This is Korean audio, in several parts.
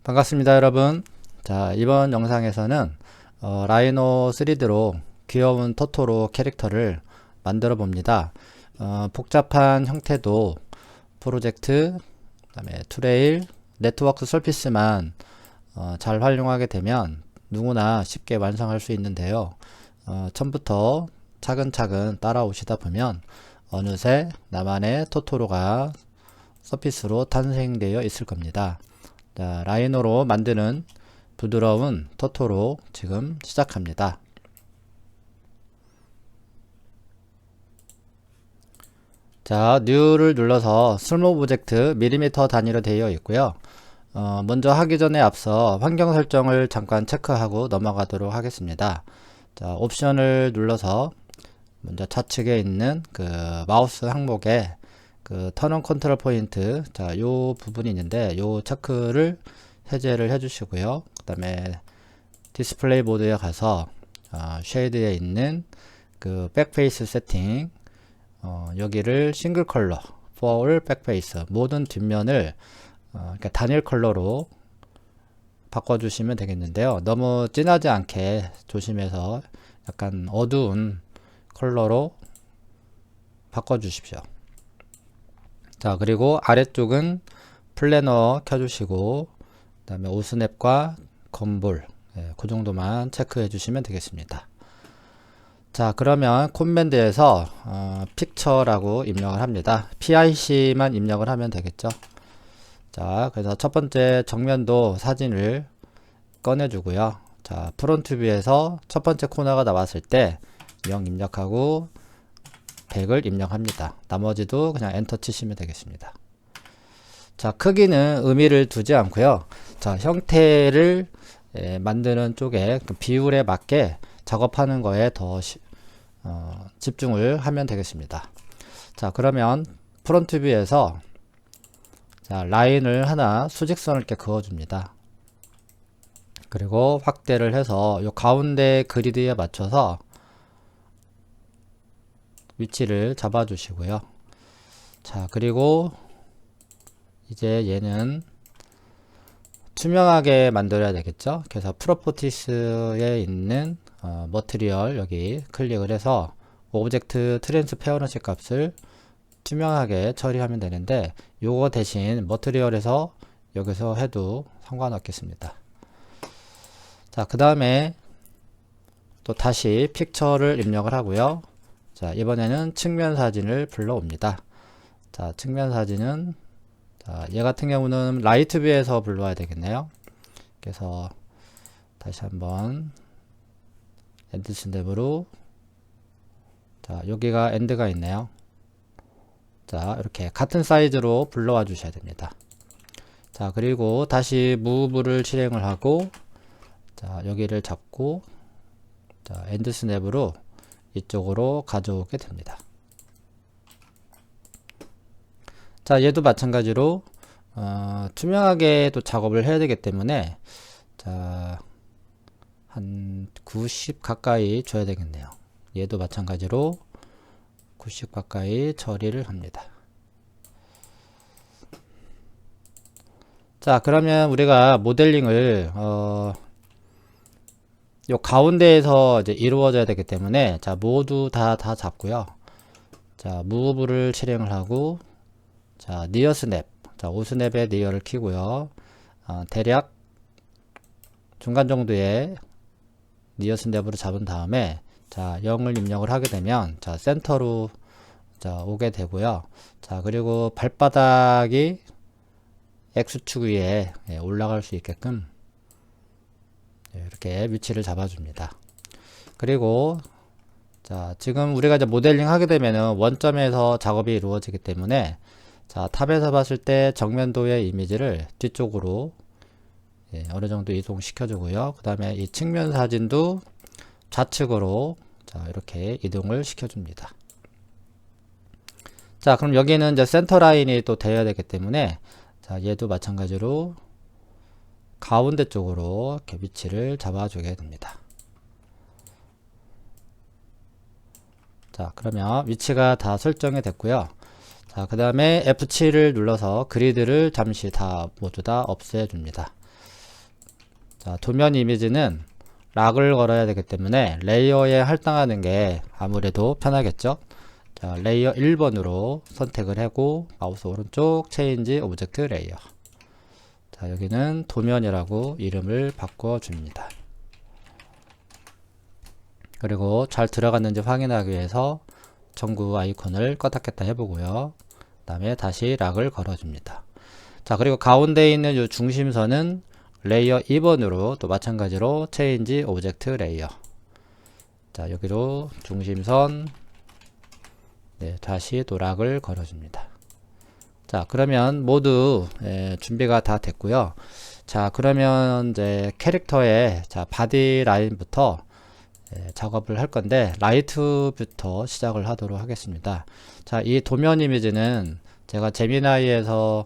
반갑습니다, 여러분. 자, 이번 영상에서는 라이노 3D로 귀여운 토토로 캐릭터를 만들어 봅니다. 복잡한 형태도 프로젝트, 그다음에 투레일, 네트워크 서피스만 잘 활용하게 되면 누구나 쉽게 완성할 수 있는데요. 처음부터 차근차근 따라오시다 보면 어느새 나만의 토토로가 서피스로 탄생되어 있을 겁니다. 자, 라이노로 만드는 부드러운 토토로 지금 시작합니다. 자, New를 눌러서 스몰 오브젝트 밀리미터 단위로 되어 있고요. 먼저 하기 전에 앞서 환경 설정을 잠깐 체크하고 넘어가도록 하겠습니다. 자, 옵션을 눌러서 먼저 좌측에 있는 그 마우스 항목에 그 턴온 컨트롤 포인트, 자, 요 부분이 있는데 요 체크를 해제를 해주시고요. 그 다음에 디스플레이 모드에 가서 쉐이드에 있는 그 백페이스 세팅, 여기를 싱글 컬러 for 백페이스, 모든 뒷면을 그러니까 단일 컬러로 바꿔주시면 되겠는데요. 너무 진하지 않게 조심해서 약간 어두운 컬러로 바꿔주십시오. 자, 그리고 아래쪽은 플래너 켜주시고, 그 다음에 오스냅과 건볼, 그 정도만 체크해 주시면 되겠습니다. 자, 그러면 콤맨드에서 픽처라고 입력을 합니다. PIC만 입력을 하면 되겠죠. 자, 그래서 첫 번째 정면도 사진을 꺼내주고요. 자, 프론트 뷰에서 첫 번째 코너가 나왔을 때 0 입력하고 100을 입력합니다. 나머지도 그냥 엔터 치시면 되겠습니다. 자, 크기는 의미를 두지 않고요. 자, 형태를 만드는 쪽에 그 비율에 맞게 작업하는 거에 더 집중을 하면 되겠습니다. 자, 그러면 프론트 뷰에서 자, 라인을 하나 수직선을 이렇게 그어줍니다. 그리고 확대를 해서 요 가운데 그리드에 맞춰서 위치를 잡아 주시고요. 자, 그리고 이제 얘는 투명하게 만들어야 되겠죠. 그래서 프로퍼티스에 있는 머티리얼 여기 클릭을 해서 오브젝트 트랜스페어런시 값을 투명하게 처리하면 되는데, 요거 대신 머티리얼에서 여기서 해도 상관없겠습니다. 자, 그 다음에 또 다시 픽처를 입력을 하고요. 자, 이번에는 측면 사진을 불러옵니다. 자, 측면 사진은 자, 얘 같은 경우는 라이트 뷰에서 불러와야 되겠네요. 그래서 다시 한번 엔드 스냅으로, 자, 여기가 엔드가 있네요. 자, 이렇게 같은 사이즈로 불러와 주셔야 됩니다. 자, 그리고 다시 무브를 실행을 하고, 자, 여기를 잡고, 자, 엔드 스냅으로 이쪽으로 가져오게 됩니다. 자, 얘도 마찬가지로 투명하게 또 작업을 해야 되기 때문에 자, 한 90 가까이 줘야 되겠네요. 얘도 마찬가지로 90 가까이 처리를 합니다. 자, 그러면 우리가 모델링을 요 가운데에서 이제 이루어져야 되기 때문에 자, 모두 다 잡고요. 자, 무브를 실행을 하고, 자, 니어 스냅, 자, 오스냅에 니어를 키고요. 대략 중간 정도의 니어 스냅으로 잡은 다음에 자, 0을 입력을 하게 되면 자, 센터로 자, 오게 되고요. 자, 그리고 발바닥이 X축 위에 올라갈 수 있게끔 이렇게 위치를 잡아줍니다. 그리고 자, 지금 우리가 이제 모델링 하게 되면은 원점에서 작업이 이루어지기 때문에 자, 탑에서 봤을 때 정면도의 이미지를 뒤쪽으로 어느 정도 이동시켜 주고요. 그 다음에 이 측면 사진도 좌측으로 자, 이렇게 이동을 시켜 줍니다. 자, 그럼 여기는 이제 센터 라인이 또 되어야 되기 때문에 자, 얘도 마찬가지로 가운데 쪽으로 이렇게 위치를 잡아주게 됩니다. 자, 그러면 위치가 다 설정이 됐고요. 자, 그 다음에 F7을 눌러서 그리드를 잠시 모두 다 없애줍니다. 자, 도면 이미지는 락을 걸어야 되기 때문에 레이어에 할당하는 게 아무래도 편하겠죠. 자, 레이어 1번으로 선택을 하고 마우스 오른쪽 체인지 오브젝트 레이어. 자, 여기는 도면이라고 이름을 바꿔 줍니다. 그리고 잘 들어갔는지 확인하기 위해서 전구 아이콘을 껐다 켰다 해보고요. 그 다음에 다시 락을 걸어줍니다. 자, 그리고 가운데 있는 이 중심선은 레이어 2번으로 또 마찬가지로 체인지 오브젝트 레이어. 자, 여기로 중심선, 네, 다시 또 락을 걸어줍니다. 자, 그러면 모두 준비가 다 됐고요. 자, 그러면 이제 캐릭터의 바디 라인부터 작업을 할 건데 라이트부터 시작을 하도록 하겠습니다. 자, 이 도면 이미지는 제가 제미나이에서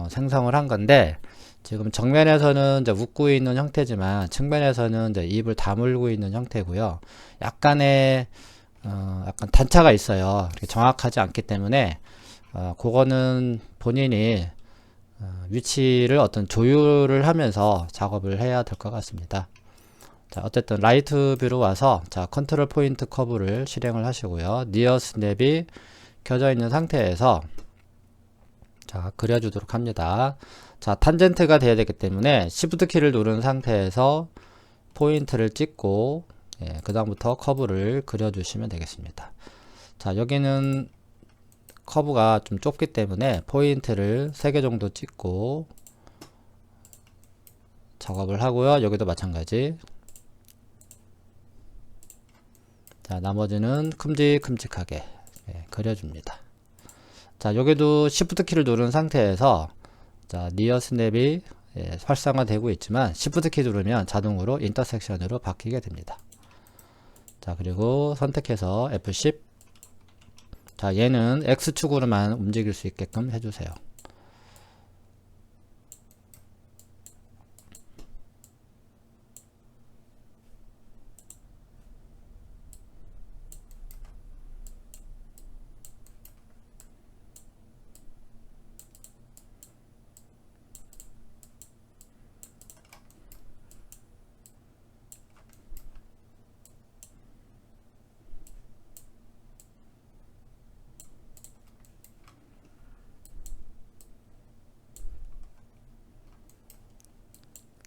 생성을 한 건데 지금 정면에서는 이제 웃고 있는 형태지만 측면에서는 이제 입을 다물고 있는 형태고요. 약간의 약간 단차가 있어요. 정확하지 않기 때문에 그거는 본인이 위치를 어떤 조율을 하면서 작업을 해야 될 것 같습니다. 자, 어쨌든 라이트 뷰로 와서 자, 컨트롤 포인트 커브를 실행을 하시고요. 니어 스냅이 켜져 있는 상태에서 자, 그려주도록 합니다. 자, 탄젠트가 돼야 되기 때문에 Shift 키를 누른 상태에서 포인트를 찍고 그 다음부터 커브를 그려주시면 되겠습니다. 자, 여기는 커브가 좀 좁기 때문에 포인트를 3개 정도 찍고 작업을 하고요. 여기도 마찬가지. 자, 나머지는 큼직큼직하게 그려줍니다. 자, 여기도 Shift 키를 누른 상태에서 자, 니어 스냅이 활성화되고 있지만 Shift 키 누르면 자동으로 인터섹션으로 바뀌게 됩니다. 자, 그리고 선택해서 F10. 자, 얘는 X축으로만 움직일 수 있게끔 해주세요.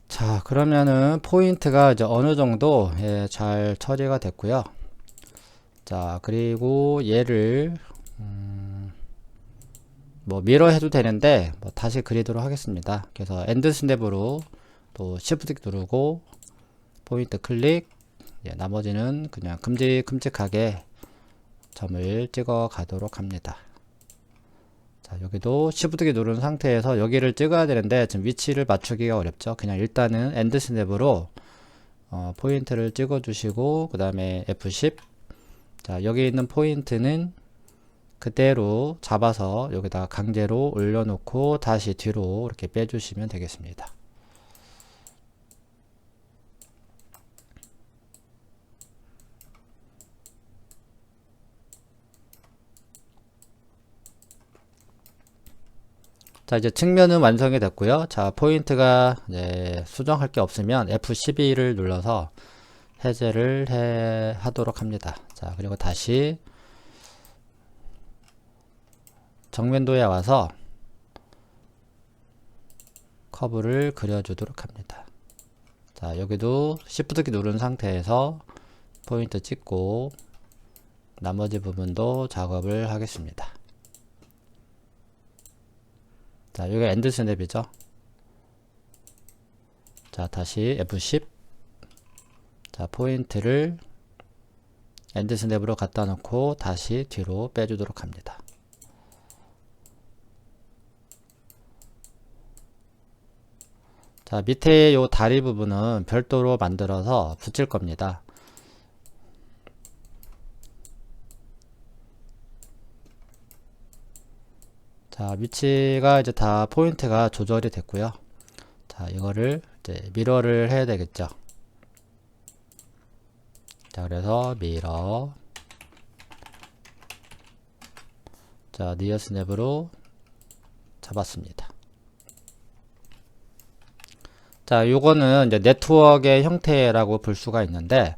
자, 그러면은 포인트가 이제 어느 정도 잘 처리가 됐고요. 자, 그리고 얘를 뭐 미러 해도 되는데 뭐 다시 그리도록 하겠습니다. 그래서 엔드 스냅으로 또 Shift 누르고 포인트 클릭, 나머지는 그냥 큼직큼직하게 점을 찍어 가도록 합니다. 자, 여기도 Shift 키 누른 상태에서 여기를 찍어야 되는데 지금 위치를 맞추기가 어렵죠. 그냥 일단은 엔드 스냅으로 포인트를 찍어 주시고 그 다음에 F10. 자, 여기 있는 포인트는 그대로 잡아서 여기다 강제로 올려놓고 다시 뒤로 이렇게 빼주시면 되겠습니다. 자, 이제 측면은 완성이 됐고요. 자, 포인트가 수정할 게 없으면 F12를 눌러서 해제를 하도록 합니다. 자, 그리고 다시 정면도에 와서 커브를 그려주도록 합니다. 자, 여기도 Shift 키 누른 상태에서 포인트 찍고 나머지 부분도 작업을 하겠습니다. 자, 여기 엔드 스냅이죠. 자, 다시 F10. 자, 포인트를 엔드 스냅으로 갖다 놓고 다시 뒤로 빼주도록 합니다. 자, 밑에 요 다리 부분은 별도로 만들어서 붙일 겁니다. 자, 위치가 이제 다 포인트가 조절이 됐고요. 자, 이거를 이제 미러를 해야 되겠죠. 자, 그래서 미러. 자, 니어 스냅으로 잡았습니다. 자, 요거는 이제 네트워크의 형태라고 볼 수가 있는데,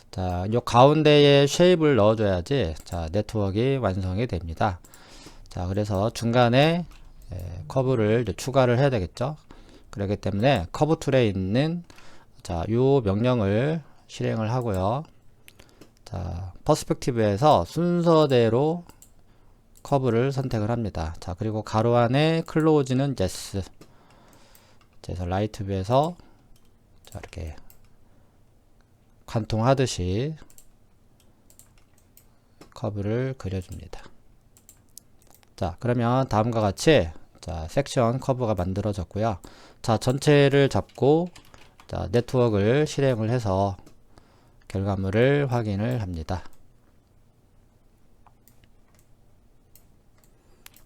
자, 요 가운데에 쉐입을 넣어줘야지, 자, 네트워크가 완성이 됩니다. 자, 그래서 중간에 커브를 이제 추가를 해야 되겠죠. 그렇기 때문에 커브 툴에 있는, 자, 요 명령을 실행을 하고요. 자, 퍼스펙티브에서 순서대로 커브를 선택을 합니다. 자, 그리고 가로 안에 클로즈는 yes. 그래서 라이트 뷰에서 자, 이렇게 관통하듯이 커브를 그려줍니다. 자, 그러면 다음과 같이 자, 섹션 커브가 만들어졌고요. 자, 전체를 잡고 자, 네트워크를 실행을 해서 결과물을 확인을 합니다.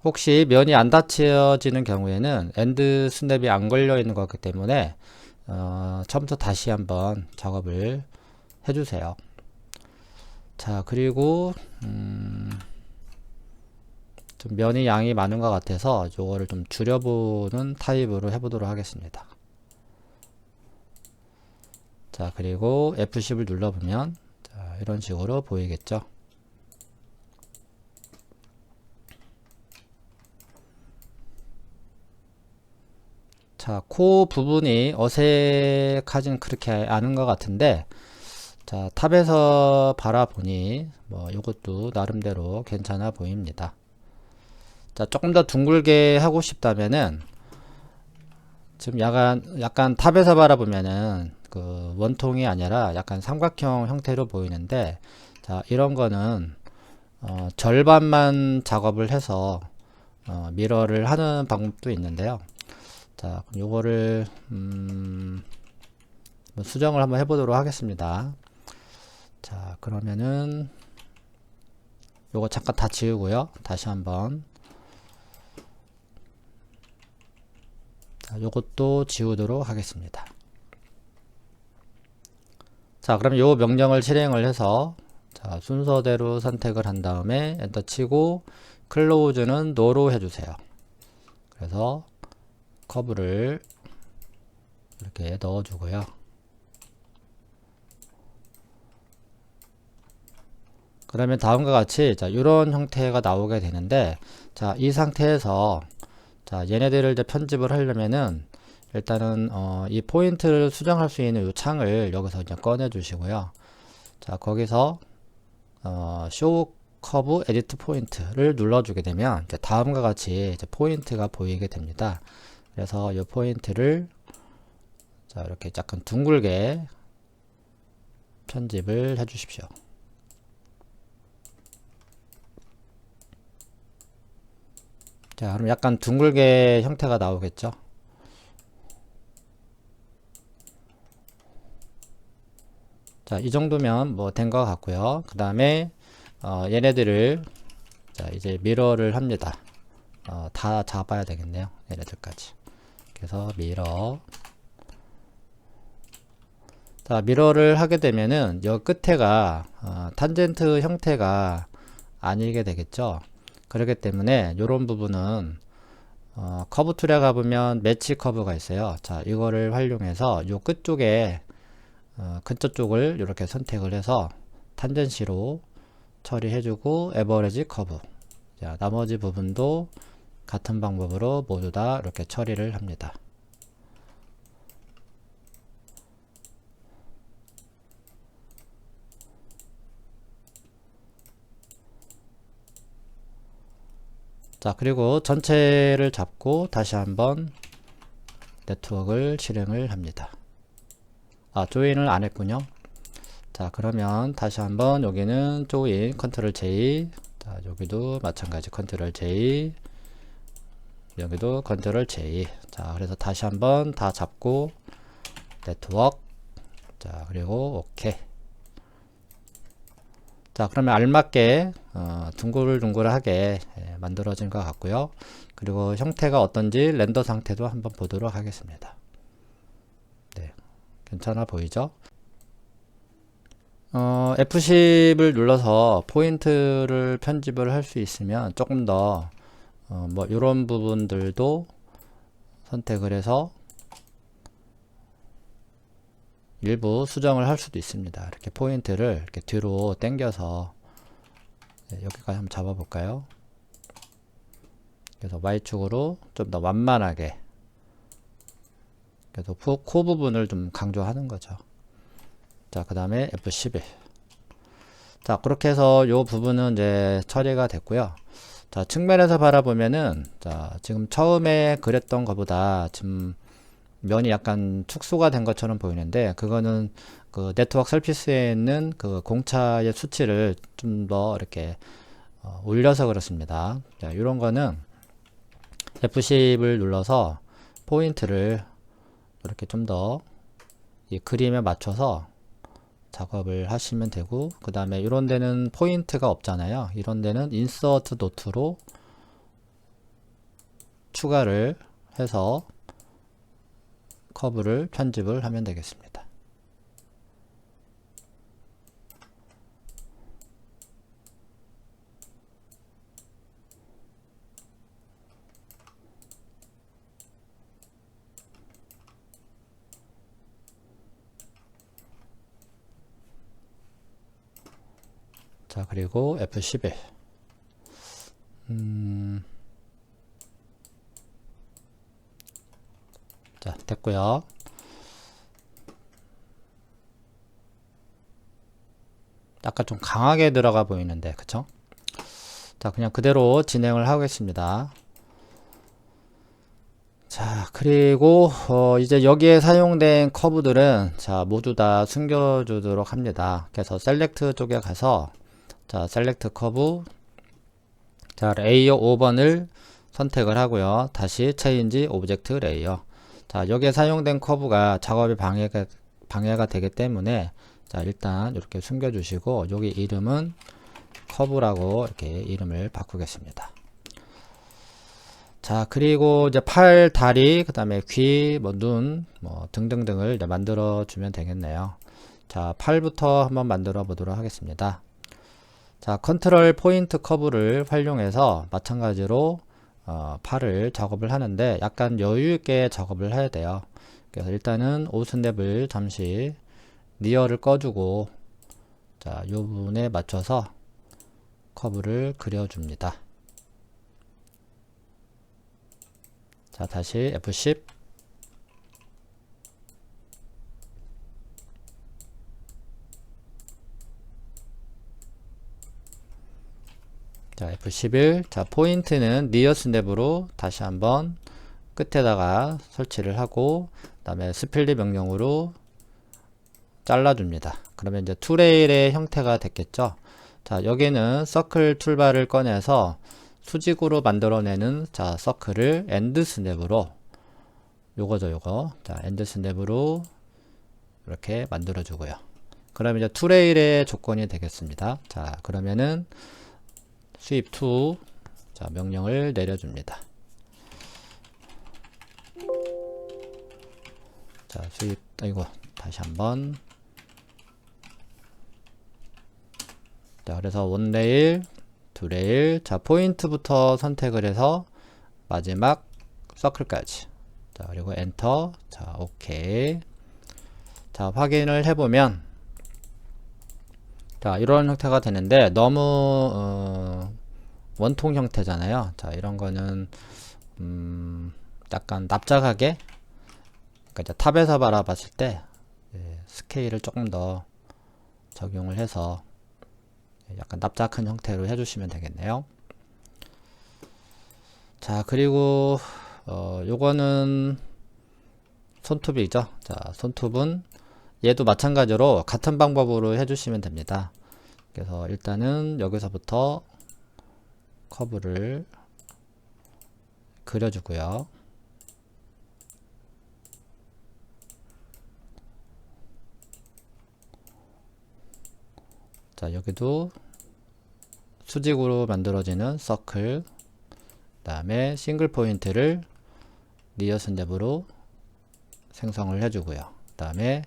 혹시 면이 안 닫혀지는 경우에는 엔드 스냅이 안 걸려 있는 거기 때문에 처음부터 다시 한번 작업을 해주세요. 자, 그리고 좀 면이 양이 많은 것 같아서 요거를 좀 줄여보는 타입으로 해보도록 하겠습니다. 자, 그리고 F10을 눌러보면 자, 이런 식으로 보이겠죠. 자, 코 부분이 어색하진 그렇게 않은 것 같은데, 자, 탑에서 바라보니 뭐 이것도 나름대로 괜찮아 보입니다. 자, 조금 더 둥글게 하고 싶다면은 지금 약간 탑에서 바라보면은 그 원통이 아니라 약간 삼각형 형태로 보이는데, 자, 이런 거는 절반만 작업을 해서 미러를 하는 방법도 있는데요. 자, 그럼 요거를 수정을 한번 해보도록 하겠습니다. 자, 그러면은 요거 잠깐 다 지우고요. 다시 한번 자, 요것도 지우도록 하겠습니다. 자, 그럼 요 명령을 실행을 해서 자, 순서대로 선택을 한 다음에 엔터 치고 클로즈는 노로 해주세요. 그래서 커브를 이렇게 넣어주고요. 그러면 다음과 같이 자, 이런 형태가 나오게 되는데, 자, 이 상태에서 자, 얘네들을 이제 편집을 하려면은 일단은 이 포인트를 수정할 수 있는 이 창을 여기서 이제 꺼내 주시고요. 자, 거기서 쇼 커브 에디트 포인트를 눌러주게 되면 이제 다음과 같이 이제 포인트가 보이게 됩니다. 그래서 이 포인트를 자, 이렇게 약간 둥글게 편집을 해 주십시오. 자, 그럼 약간 둥글게 형태가 나오겠죠? 자, 이 정도면 뭐 된 것 같고요. 그 다음에 얘네들을 자, 이제 미러를 합니다. 다 잡아야 되겠네요. 얘네들까지. 그래서 미러. 자, 미러를 하게 되면은 여 끝에가 탄젠트 형태가 아니게 되겠죠. 그렇기 때문에 이런 부분은 커브 툴에 가보면 매치 커브가 있어요. 자, 이거를 활용해서 요 끝쪽에 근처 쪽을 이렇게 선택을 해서 탄젠시로 처리해주고 에버리지 커브. 자, 나머지 부분도 같은 방법으로 모두 다 이렇게 처리를 합니다. 자, 그리고 전체를 잡고 다시 한번 네트워크를 실행을 합니다. 조인을 안 했군요. 자, 그러면 다시 한번 여기는 조인 컨트롤 J. 자, 여기도 마찬가지 컨트롤 J. 여기도 컨트롤 J. 자, 그래서 다시 한번 다 잡고 네트워크. 자, 그리고 오케이. 자, 그러면 알맞게 둥글둥글하게 만들어진 것 같고요. 그리고 형태가 어떤지 렌더 상태도 한번 보도록 하겠습니다. 네, 괜찮아 보이죠? F10을 눌러서 포인트를 편집을 할 수 있으면 조금 더 뭐 이런 부분들도 선택을 해서 일부 수정을 할 수도 있습니다. 이렇게 포인트를 이렇게 뒤로 당겨서 여기까지 한번 잡아 볼까요? 그래서 Y축으로 좀 더 완만하게, 그래서 코 부분을 좀 강조하는 거죠. 자, 그 다음에 F11. 자, 그렇게 해서 요 부분은 이제 처리가 됐고요. 자, 측면에서 바라보면은, 자, 지금 처음에 그렸던 것보다 지금 면이 약간 축소가 된 것처럼 보이는데, 그거는 그 네트워크 서피스에 있는 그 공차의 수치를 좀 더 이렇게 올려서 그렇습니다. 자, 이런 거는 F10을 눌러서 포인트를 이렇게 좀 더 이 그림에 맞춰서 작업을 하시면 되고, 그 다음에 이런 데는 포인트가 없잖아요. 이런 데는 인서트 노트로 추가를 해서 커브를 편집을 하면 되겠습니다. 자, 그리고 F11. 자, 됐고요. 아까 좀 강하게 들어가 보이는데, 그쵸? 자, 그냥 그대로 진행을 하겠습니다. 자, 그리고 이제 여기에 사용된 커브들은 자, 모두 다 숨겨주도록 합니다. 그래서 셀렉트 쪽에 가서, 자, 셀렉트 커브, 자, 레이어 5번을 선택을 하고요. 다시 체인지 오브젝트 레이어. 자, 여기에 사용된 커브가 작업이 방해가 되기 때문에, 자, 일단 이렇게 숨겨주시고, 여기 이름은 커브라고 이렇게 이름을 바꾸겠습니다. 자, 그리고 이제 팔, 다리, 그 다음에 귀, 뭐 눈, 뭐 등등등을 이제 만들어 주면 되겠네요. 자, 팔부터 한번 만들어 보도록 하겠습니다. 자, 컨트롤 포인트 커브를 활용해서 마찬가지로 팔을 작업을 하는데 약간 여유 있게 작업을 해야 돼요. 그래서 일단은 오스냅을 잠시 니어를 꺼주고, 자, 요 부분에 맞춰서 커브를 그려줍니다. 자, 다시 F10. 자, F11. 자, 포인트는 니어 스냅으로 다시 한번 끝에다가 설치를 하고, 그 다음에 스플릿 명령으로 잘라줍니다. 그러면 이제 투레일의 형태가 됐겠죠. 자, 여기는 서클 툴바를 꺼내서 수직으로 만들어내는, 자, 서클을 엔드 스냅으로, 요거죠, 요거. 자, 엔드 스냅으로 이렇게 만들어 주고요. 그러면 이제 투레일의 조건이 되겠습니다. 자, 그러면은 스윕 투, 자, 명령을 내려줍니다. 자, 스윕, 이거 다시 한번. 자, 그래서 원 레일, 두 레일, 자, 포인트부터 선택을 해서 마지막 서클까지. 자, 그리고 엔터. 자, 오케이. 자, 확인을 해보면, 자, 이런 형태가 되는데 너무 원통 형태잖아요. 자, 이런 거는 약간 납작하게, 그러니까 이제 탑에서 바라봤을 때 스케일을 조금 더 적용을 해서 약간 납작한 형태로 해주시면 되겠네요. 자, 그리고 요거는 손톱이죠. 자, 손톱은 얘도 마찬가지로 같은 방법으로 해주시면 됩니다. 그래서 일단은 여기서부터 커브를 그려주고요. 자, 여기도 수직으로 만들어지는 서클, 그 다음에 싱글 포인트를 니어 스냅으로 생성을 해주고요. 그 다음에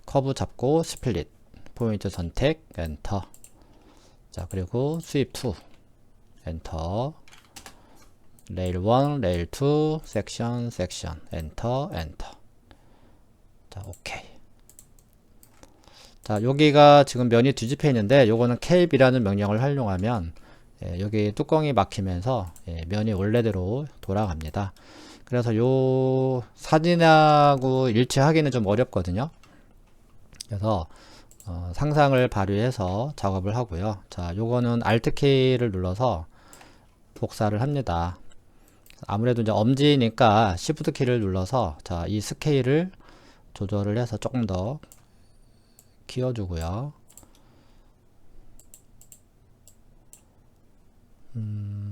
커브 잡고 스플릿, 포인트 선택, 엔터. 자, 그리고 스윕 2, 엔터. 레일 1, 레일 2, 섹션, 엔터, 엔터. 자, 오케이. 자, 여기가 지금 면이 뒤집혀 있는데 요거는 cave이라는 명령을 활용하면 여기 뚜껑이 막히면서 면이 원래대로 돌아갑니다. 그래서 요 사진하고 일치하기는 좀 어렵거든요. 그래서 상상을 발휘해서 작업을 하고요. 자, 요거는 Alt K를 눌러서 복사를 합니다. 아무래도 이제 엄지니까 Shift 키를 눌러서 자, 이 스케일을 조절을 해서 조금 더 키워주고요.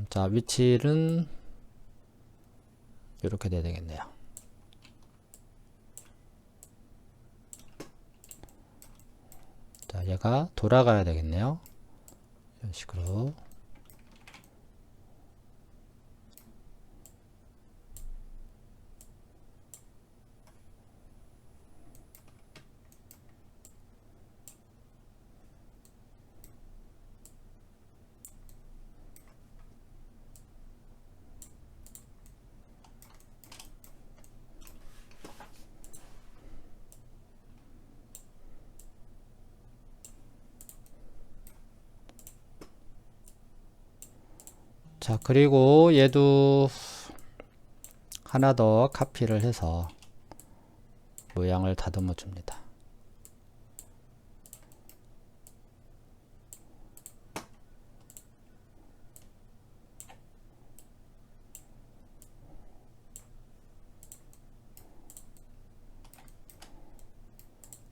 자, 위치는 이렇게 돼야 되겠네요. 자, 얘가 돌아가야 되겠네요. 이런 식으로. 자, 그리고 얘도 하나 더 카피를 해서 모양을 다듬어 줍니다.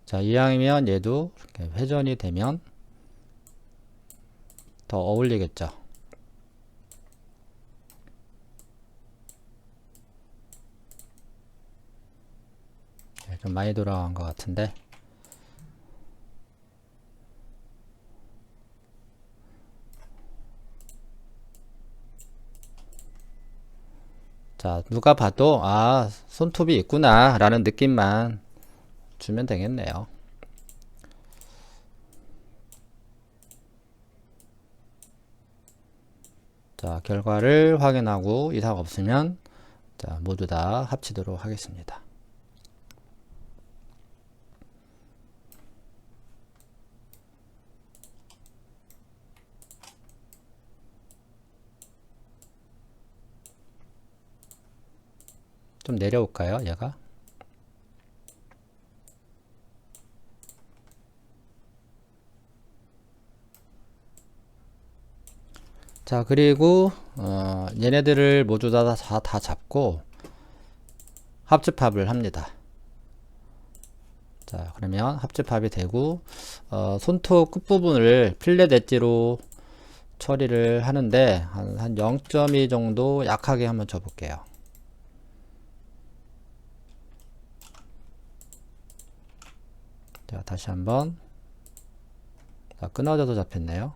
자, 이왕이면 얘도 이렇게 회전이 되면 더 어울리겠죠. 좀 많이 돌아간 것 같은데. 자, 누가 봐도 아, 손톱이 있구나 라는 느낌만 주면 되겠네요. 자, 결과를 확인하고 이상 없으면 자, 모두 다 합치도록 하겠습니다. 좀 내려올까요, 얘가? 자, 그리고 얘네들을 모두 다 잡고 합집합을 합니다. 자, 그러면 합집합이 되고 손톱 끝부분을 필렛 엣지로 처리를 하는데 한 0.2 정도 약하게 한번 줘볼게요. 자, 다시 한번. 자, 끊어져서 잡혔네요.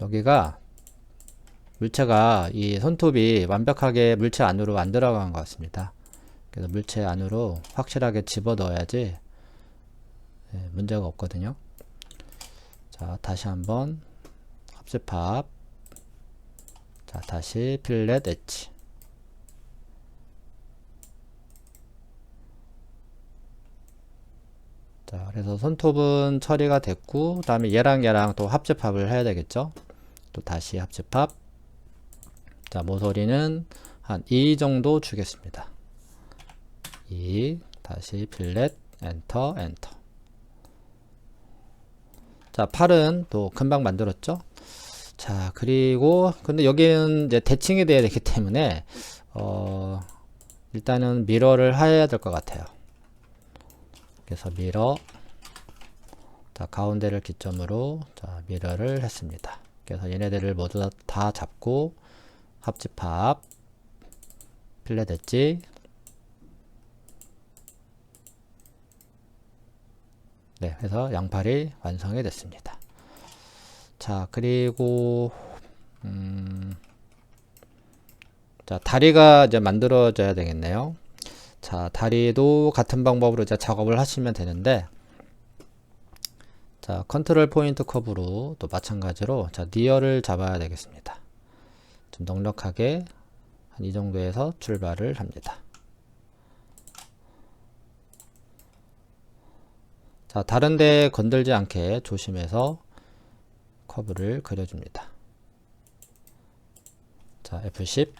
여기가 물체가 이 손톱이 완벽하게 물체 안으로 안 들어간 것 같습니다. 그래서 물체 안으로 확실하게 집어 넣어야지 문제가 없거든요. 자, 다시 한번 합집합. 자, 다시 필렛 엣지. 자, 그래서 손톱은 처리가 됐고, 그 다음에 얘랑 또 합집합을 해야 되겠죠. 또 다시 합집합. 자, 모서리는 한 2 정도 주겠습니다. 2, 다시 필렛, 엔터, 엔터. 자, 팔은 또 금방 만들었죠. 자, 그리고 근데 여기는 이제 대칭이 돼야 되기 때문에 일단은 미러를 해야 될 것 같아요. 그래서 미러, 자, 가운데를 기점으로 자, 미러를 했습니다. 그래서 얘네들을 모두 다 잡고 합집합, 필렛 엣지. 네, 해서 양팔이 완성이 됐습니다. 자, 그리고 자, 다리가 이제 만들어져야 되겠네요. 자, 다리도 같은 방법으로 이제 작업을 하시면 되는데, 자, 컨트롤 포인트 커브로 또 마찬가지로 자, 니어를 잡아야 되겠습니다. 좀 넉넉하게 한 이 정도에서 출발을 합니다. 자, 다른데 건들지 않게 조심해서 커브를 그려줍니다. 자, F10.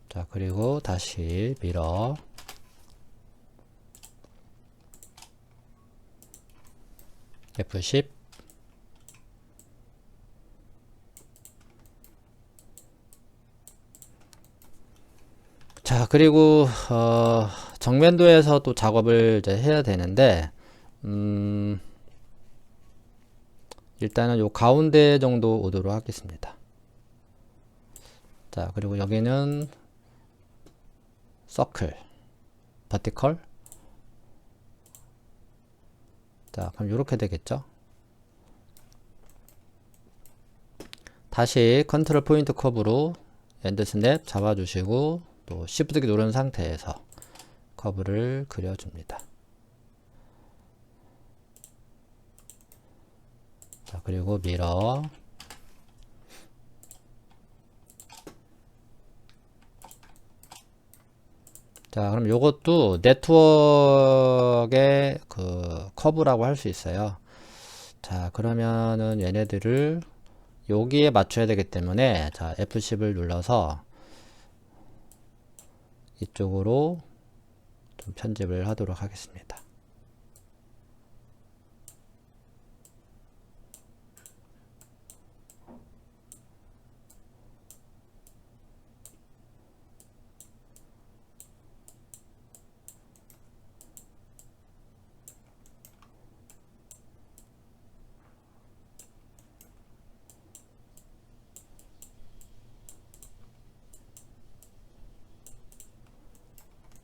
자, 그리고 다시 밀어. F10. 자, 그리고 정면도에서 또 작업을 이제 해야 되는데 일단은 요 가운데 정도 오도록 하겠습니다. 자, 그리고 여기는 서클, 버티컬. 자, 그럼 이렇게 되겠죠. 다시 컨트롤 포인트 커브로 엔드 스냅 잡아주시고 또 Shift 키 누른 상태에서 커브를 그려줍니다. 자, 그리고 밀어. 자, 그럼 요것도 네트워크의 그 커브라고 할 수 있어요. 자, 그러면은 얘네들을 여기에 맞춰야 되기 때문에 자, F10을 눌러서 이쪽으로 좀 편집을 하도록 하겠습니다.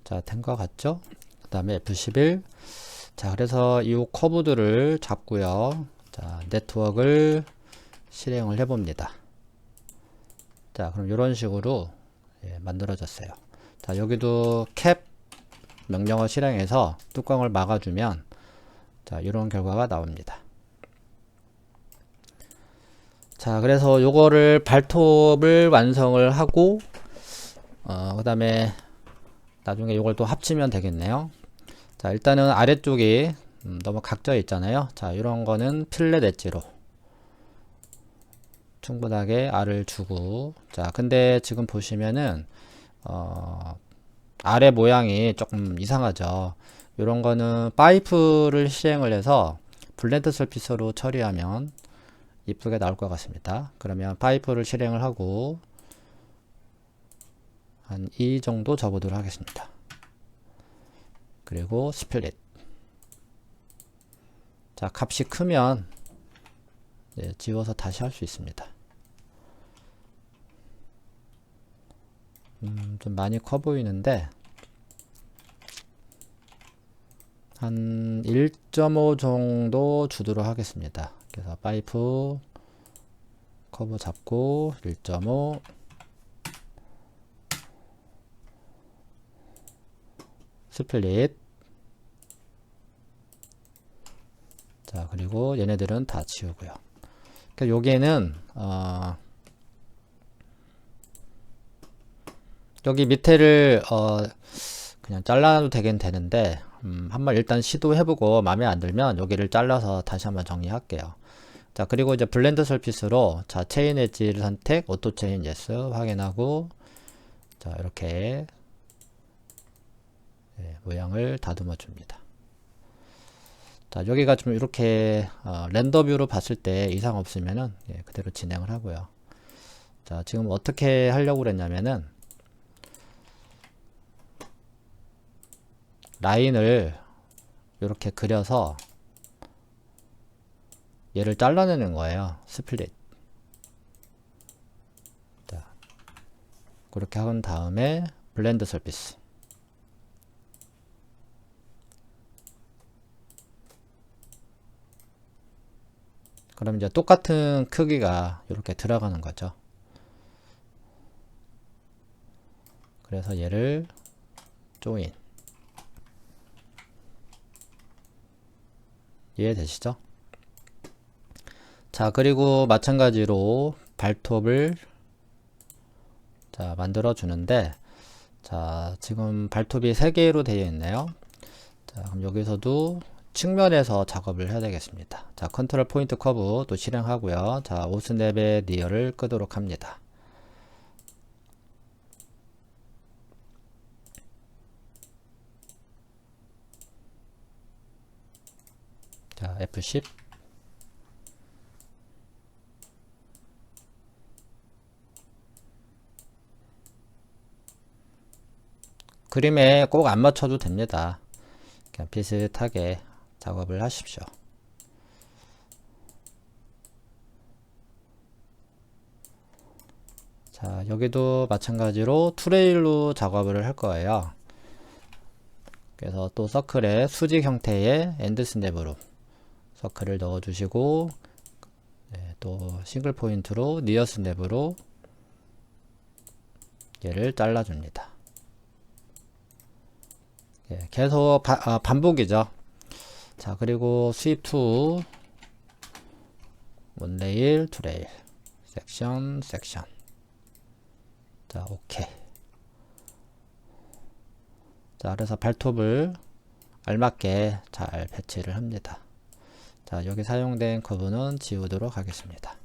자, 된 것 같죠? 그 다음에 F11. 자, 그래서 이 커브들을 잡고요. 자, 네트워크를 실행을 해 봅니다. 자, 그럼 이런 식으로 만들어졌어요. 자, 여기도 캡 명령어 실행해서 뚜껑을 막아주면 자, 이런 결과가 나옵니다. 자, 그래서 요거를 발톱을 완성을 하고 그 다음에 나중에 요걸 또 합치면 되겠네요. 자, 일단은 아래쪽이 너무 각져 있잖아요. 자, 이런 거는 필렛 엣지로 충분하게 R을 주고, 자, 근데 지금 보시면은 아래 모양이 조금 이상하죠. 이런 거는 파이프를 실행을 해서 블렌드 서피스로 처리하면 이쁘게 나올 것 같습니다. 그러면 파이프를 실행을 하고 한 이 정도 접어두도록 하겠습니다. 그리고 스플릿. 자, 값이 크면 지워서 다시 할 수 있습니다. 좀 많이 커 보이는데 한 1.5 정도 주도록 하겠습니다. 그래서 파이프 커브 잡고 1.5 스플릿. 자, 그리고 얘네들은 다 지우고요. 그러니까 여기에는 여기 밑에를 그냥 잘라도 되긴 되는데 한번 일단 시도해보고 마음에 안 들면 여기를 잘라서 다시 한번 정리할게요. 자, 그리고 이제 블렌드 서피스로 자, 체인 엣지를 선택, 오토 체인 예스 확인하고 자, 이렇게 모양을 다듬어 줍니다. 자, 여기가 좀 이렇게 렌더 뷰로 봤을 때 이상 없으면은 그대로 진행을 하고요. 자, 지금 어떻게 하려고 그랬냐면은 라인을 이렇게 그려서 얘를 잘라내는 거예요. 스플릿. 자, 그렇게 한 다음에 블렌드 서피스. 그럼 이제 똑같은 크기가 이렇게 들어가는 거죠. 그래서 얘를 조인. 이해되시죠? 자, 그리고 마찬가지로 발톱을 자, 만들어 주는데, 자, 지금 발톱이 3개로 되어 있네요. 자, 그럼 여기서도 측면에서 작업을 해야 되겠습니다. 자, 컨트롤 포인트 커브 또 실행하고요. 자, 오스냅의 니어를 끄도록 합니다. 자, F10. 그림에 꼭 안 맞춰도 됩니다. 그냥 비슷하게 작업을 하십시오. 자, 여기도 마찬가지로 트레일로 작업을 할 거예요. 그래서 또 서클에 수직 형태의 엔드 스냅으로 서클을 넣어 주시고, 네, 또 싱글 포인트로 니어 스냅으로 얘를 잘라 줍니다. 예, 계속 반복이죠. 자, 그리고 스윕 투 원레일 투레일 섹션 섹션. 자, 오케이. 자, 그래서 발톱을 알맞게 잘 배치를 합니다. 자, 여기 사용된 커브는 지우도록 하겠습니다.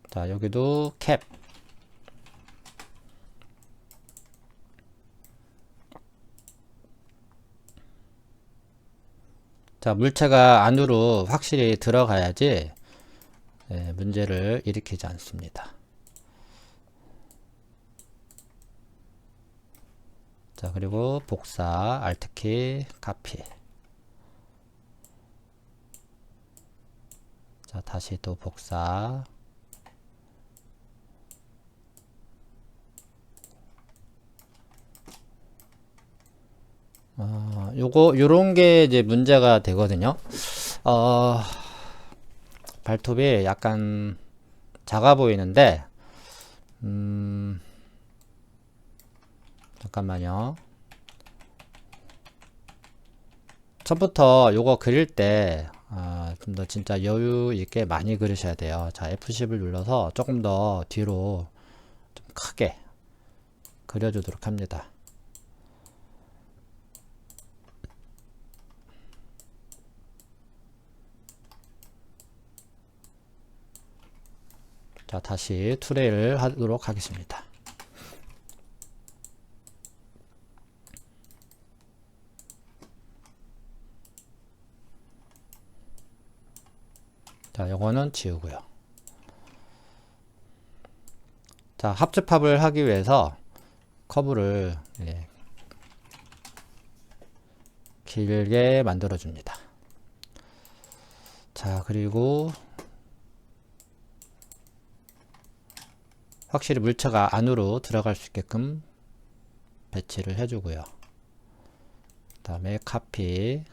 자, 여기도 캡. 자, 물체가 안으로 확실히 들어가야지 문제를 일으키지 않습니다. 자, 그리고 복사, Alt키, 카피. 자, 다시 또 복사. 요런 게 이제 문제가 되거든요. 발톱이 약간 작아 보이는데, 잠깐만요. 첫부터 요거 그릴 때, 좀 더 진짜 여유 있게 많이 그리셔야 돼요. 자, F10을 눌러서 조금 더 뒤로 좀 크게 그려주도록 합니다. 자, 다시 투레이를 하도록 하겠습니다. 자, 요거는 지우고요. 자, 합집합을 하기 위해서 커브를 길게 만들어 줍니다. 자, 그리고 확실히 물체가 안으로 들어갈 수 있게끔 배치를 해주고요. 그 다음에 카피.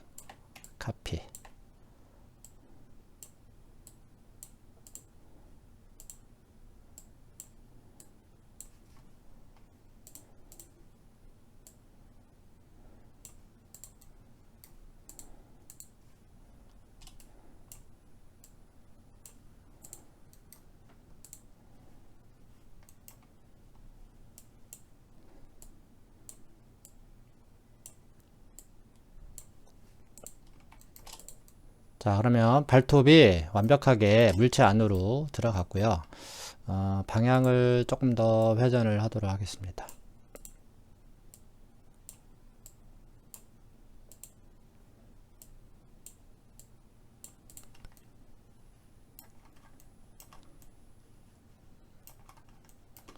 자, 그러면 발톱이 완벽하게 물체 안으로 들어갔고요. 방향을 조금 더 회전을 하도록 하겠습니다.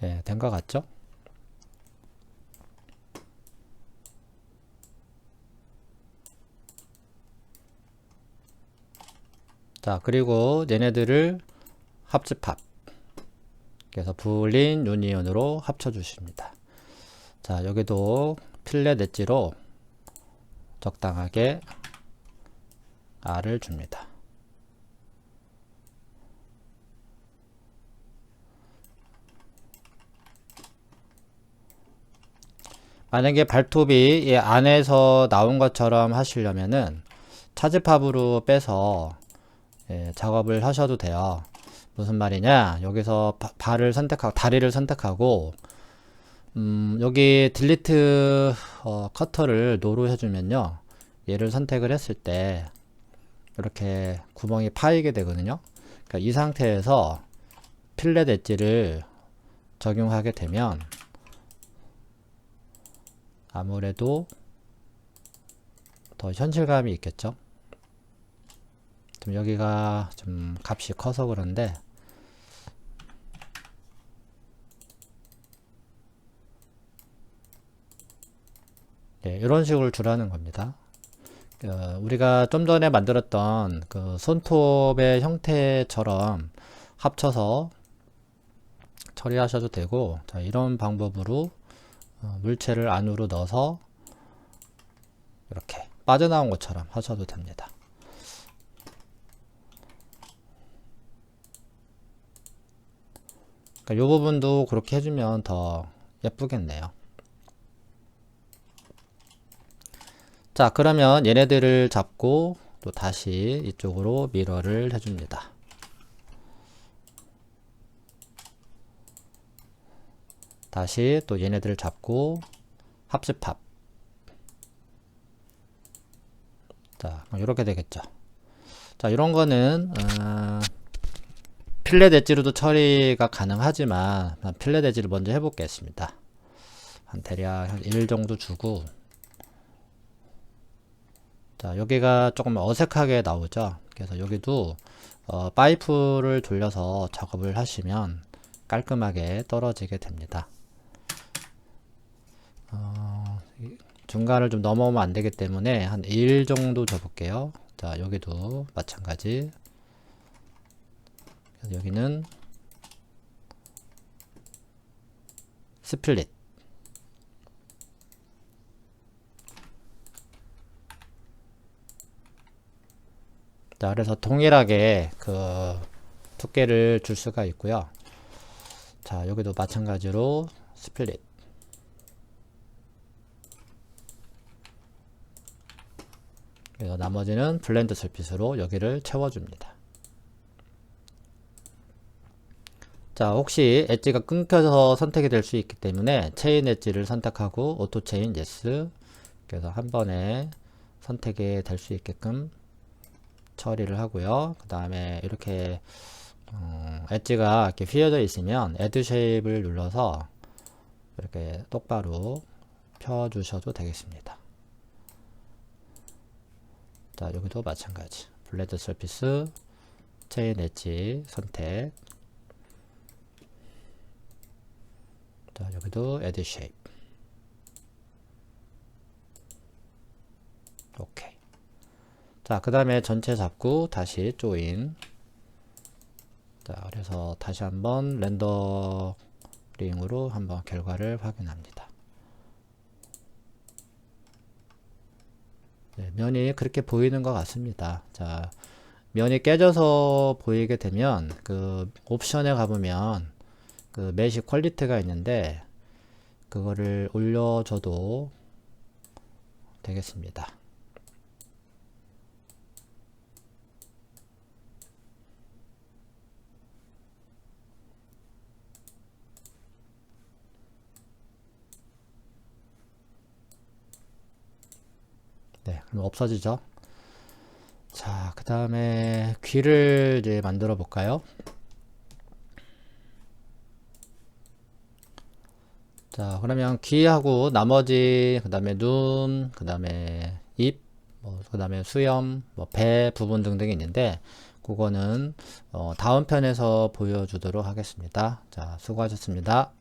네, 된 것 같죠? 자, 그리고 얘네들을 합집합. 그래서 불린 유니온으로 합쳐 주십니다. 자, 여기도 필렛 엣지로 적당하게 R을 줍니다. 만약에 발톱이 이 안에서 나온 것처럼 하시려면은 차지팝으로 빼서 작업을 하셔도 돼요. 무슨 말이냐, 여기서 발을 선택하고 다리를 선택하고 여기 딜리트 커터를 노로 해주면요, 얘를 선택을 했을 때 이렇게 구멍이 파이게 되거든요. 그러니까 이 상태에서 필렛 엣지를 적용하게 되면 아무래도 더 현실감이 있겠죠. 좀 여기가 좀 값이 커서 그런데 이런 식으로 주라는 겁니다. 우리가 좀 전에 만들었던 그 손톱의 형태처럼 합쳐서 처리하셔도 되고, 자, 이런 방법으로 물체를 안으로 넣어서 이렇게 빠져나온 것처럼 하셔도 됩니다. 그러니까 이 부분도 그렇게 해주면 더 예쁘겠네요. 자, 그러면 얘네들을 잡고 또 다시 이쪽으로 미러를 해줍니다. 다시 또 얘네들을 잡고 합집합. 자, 이렇게 되겠죠. 자, 이런 거는 필렛 엣지로도 처리가 가능하지만 필렛 엣지를 먼저 해보겠습니다. 한 대략 한 1 정도 주고, 자, 여기가 조금 어색하게 나오죠. 그래서 여기도 파이프를 돌려서 작업을 하시면 깔끔하게 떨어지게 됩니다. 중간을 좀 넘어오면 안 되기 때문에 한 1 정도 줘볼게요. 자, 여기도 마찬가지. 여기는 스플릿. 자, 그래서 동일하게 그 두께를 줄 수가 있고요. 자, 여기도 마찬가지로 스플릿. 그래서 나머지는 블렌드 서피스로 여기를 채워줍니다. 자, 혹시 엣지가 끊겨서 선택이 될 수 있기 때문에 체인 엣지를 선택하고 오토 체인 예스. 그래서 한 번에 선택이 될 수 있게끔 처리를 하고요. 그 다음에 이렇게 엣지가 이렇게 휘어져 있으면 애드 쉐입을 눌러서 이렇게 똑바로 펴 주셔도 되겠습니다. 자, 여기도 마찬가지. 블렌드 서피스, 체인 엣지 선택. 자, 여기도 애드 쉐입. 오케이. 자, 그 다음에 전체 잡고 다시 조인. 자, 그래서 다시 한번 렌더링으로 한번 결과를 확인합니다. 네, 면이 그렇게 보이는 것 같습니다. 자, 면이 깨져서 보이게 되면 그 옵션에 가보면 그 메시 퀄리티가 있는데 그거를 올려줘도 되겠습니다. 네, 그럼 없어지죠. 자, 그 다음에 귀를 이제 만들어 볼까요? 자, 그러면 귀하고 나머지, 그 다음에 눈, 그 다음에 입, 그 다음에 수염, 배 부분 등등이 있는데, 그거는 다음 편에서 보여주도록 하겠습니다. 자, 수고하셨습니다.